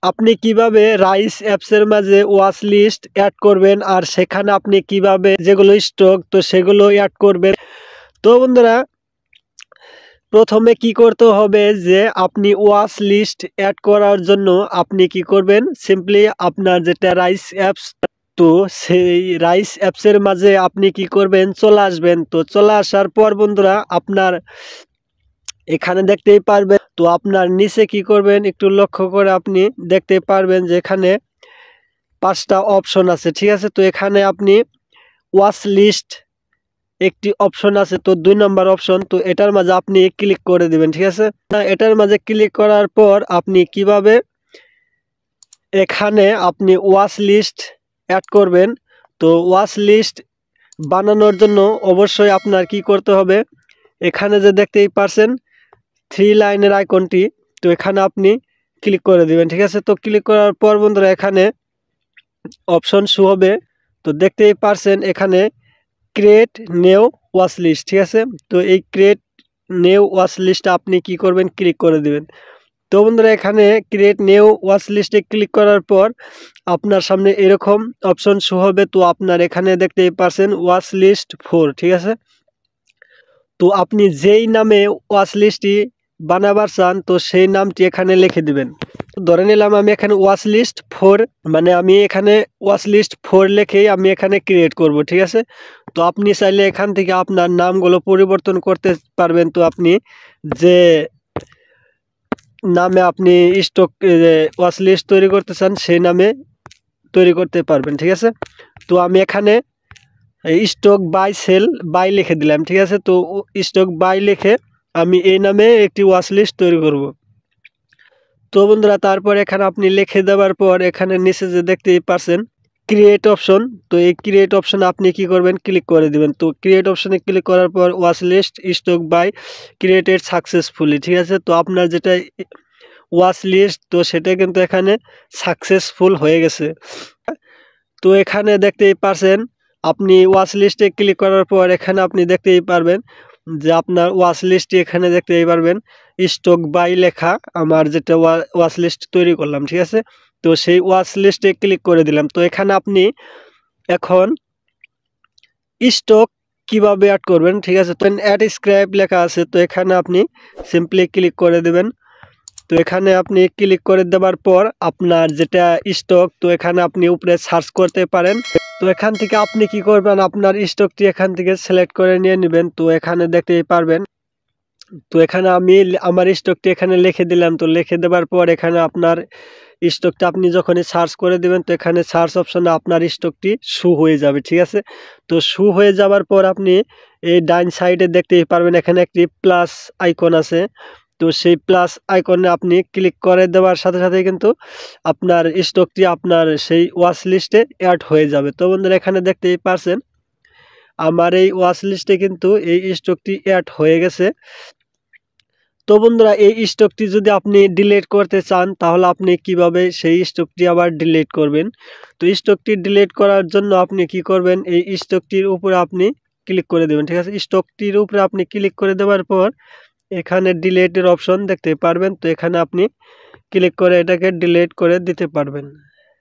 আপনি কিভাবে রাইস অ্যাপসের মাঝে ওয়াচ লিস্ট অ্যাড করবেন আর সেখানে আপনি কিভাবে যেগুলো স্টক তো সেগুলো অ্যাড করবেন। তো বন্ধুরা প্রথমে কি করতে হবে যে আপনি ওয়াচ লিস্ট অ্যাড করার জন্য আপনি কি করবেন, সিম্পলি আপনার যেটা রাইস অ্যাপস তো সেই রাইস অ্যাপসের মাঝে আপনি কি করবেন চলে আসবেন। তো চলে আসার পর বন্ধুরা আপনার এখানে দেখতেই পারবেন, তো আপনার নিচে কি করবেন একটু লক্ষ্য করে আপনি দেখতে পারবেন যে এখানে 5টা অপশন আছে, ঠিক আছে। তো এখানে আপনি ওয়াচ লিস্ট একটি অপশন আছে, তো 2 নম্বর অপশন, তো এটার মাঝে আপনি ক্লিক করে দিবেন, ঠিক আছে। এটার মাঝে ক্লিক করার পর আপনি কিভাবে এখানে আপনি ওয়াচ লিস্ট অ্যাড করবেন। তো ওয়াচ লিস্ট বানানোর জন্য অবশ্যই আপনার কি করতে হবে, এখানে যে দেখতেই পারছেন 3 লাইনের আইকনটি, তো এখানে আপনি ক্লিক করে দিবেন, ঠিক আছে। তো ক্লিক করার পর বন্ধুরা এখানে অপশন শো হবে, তো দেখতেই পারছেন এখানে ক্রিয়েট নিউ ওয়াচ লিস্ট, ঠিক আছে। তো এই ক্রিয়েট নিউ ওয়াচ লিস্টে আপনি কি করবেন, ক্লিক করে দিবেন। তো বন্ধুরা এখানে ক্রিয়েট নিউ ওয়াচ লিস্টে ক্লিক করার পর আপনার সামনে এরকম অপশন শো হবে। তো আপনার এখানে দেখতেই পারছেন ওয়াচ লিস্ট 4, ঠিক আছে। তো আপনি যেই নামে ওয়াচ লিস্টটি বানাবার চান তো সেই নামটি এখানে লিখে দিবেন। ধরে নিলাম আমি এখানে ওয়াচ লিস্ট 4, মানে আমি এখানে ওয়াচ লিস্ট 4 লিখেই আমি এখানে ক্রিয়েট করব, ঠিক আছে। তো আপনি চাইলে এখান থেকে আপনার নামগুলো পরিবর্তন করতে পারবেন। তো আপনি যে নামে আপনি স্টক ওয়াচ লিস্ট তৈরি করতে চান সেই নামে তৈরি করতে পারবেন, ঠিক আছে। তো আমি এখানে স্টক বাই সেল বাই লিখে দিলাম, ঠিক আছে। তো স্টক বাই লিখে আমি এই নামে একটি ওয়াচ লিস্ট তৈরি করব। তো বন্ধুরা তারপর এখানে আপনি লিখে দেওয়ার পর এখানে নিচে যে দেখতেই পারছেন ক্রিয়েট অপশন, তো এই ক্রিয়েট অপশনে আপনি কি করবেন, ক্লিক করে দিবেন। তো ক্রিয়েট অপশনে ক্লিক করার পর watch list stock by created successfully, ঠিক আছে। তো আপনার যেটা ওয়াচ লিস্ট তো সেটা কিন্তু এখানে সাকসেসফুল হয়ে গেছে। তো এখানে দেখতেই পারছেন আপনি ওয়াচ লিস্টে ক্লিক করার পর এখানে আপনি দেখতেই পারবেন যে আপনার ওয়াচ লিস্টটি এখানে দেখতেই পারবেন স্টক বাই লেখা আমার যেটা ওয়াচ লিস্ট তৈরি করলাম, ঠিক আছে। তো সেই ওয়াচ লিস্টে ক্লিক করে দিলাম। তো এখানে আপনি এখন স্টক কিভাবে অ্যাড করবেন, ঠিক আছে। তো অ্যাড স্ক্রাইব লেখা আছে, তো এখানে আপনি সিম্পলি ক্লিক করে দেবেন। তো এখানে আপনি ক্লিক করে দেওয়ার পর আপনার যেটা স্টক তো এখানে আপনি উপরে সার্চ করতে পারেন। তো এখান থেকে আপনি কি করবেন, আপনার স্টকটি এখান থেকে সিলেক্ট করে নিয়ে নেবেন। তো এখানে দেখতেই পারবেন, তো এখানে আমি আমার স্টকটি এখানে লিখে দিলাম। তো লিখে দেওয়ার পর এখানে আপনার স্টকটা আপনি যখনই সার্চ করে দিবেন তো এখানে সার্চ অপশনে আপনার স্টকটি শো হয়ে যাবে, ঠিক আছে। তো শো হয়ে যাওয়ার পর আপনি এই ডাইন সাইডে দেখতেই পারবেন এখানে একটি প্লাস আইকন আছে। তো সেই প্লাস আইকনে আপনি ক্লিক করে দেওয়ার সাথে সাথে কিন্তু আপনার স্টকটি আপনার সেই ওয়াচ লিস্টে অ্যাড হয়ে যাবে। তো বন্ধুরা এখানে দেখতেই পারছেন আমার এই ওয়াচ লিস্টে কিন্তু এই স্টকটি অ্যাড হয়ে গেছে। তো বন্ধুরা এই স্টকটি যদি আপনি ডিলিট করতে চান তাহলে আপনি কিভাবে সেই স্টকটি আবার ডিলিট করবেন। তো স্টকটি ডিলিট করার জন্য আপনি কি করবেন, এই স্টকটির উপরে আপনি ক্লিক করে দেবেন, ঠিক আছে। স্টকটির উপরে আপনি ক্লিক করে দেওয়ার পর এখানে ডিলিটের অপশন দেখতে পারবেন। তো এখানে আপনি ক্লিক করে এটাকে ডিলিট করে দিতে পারবেন।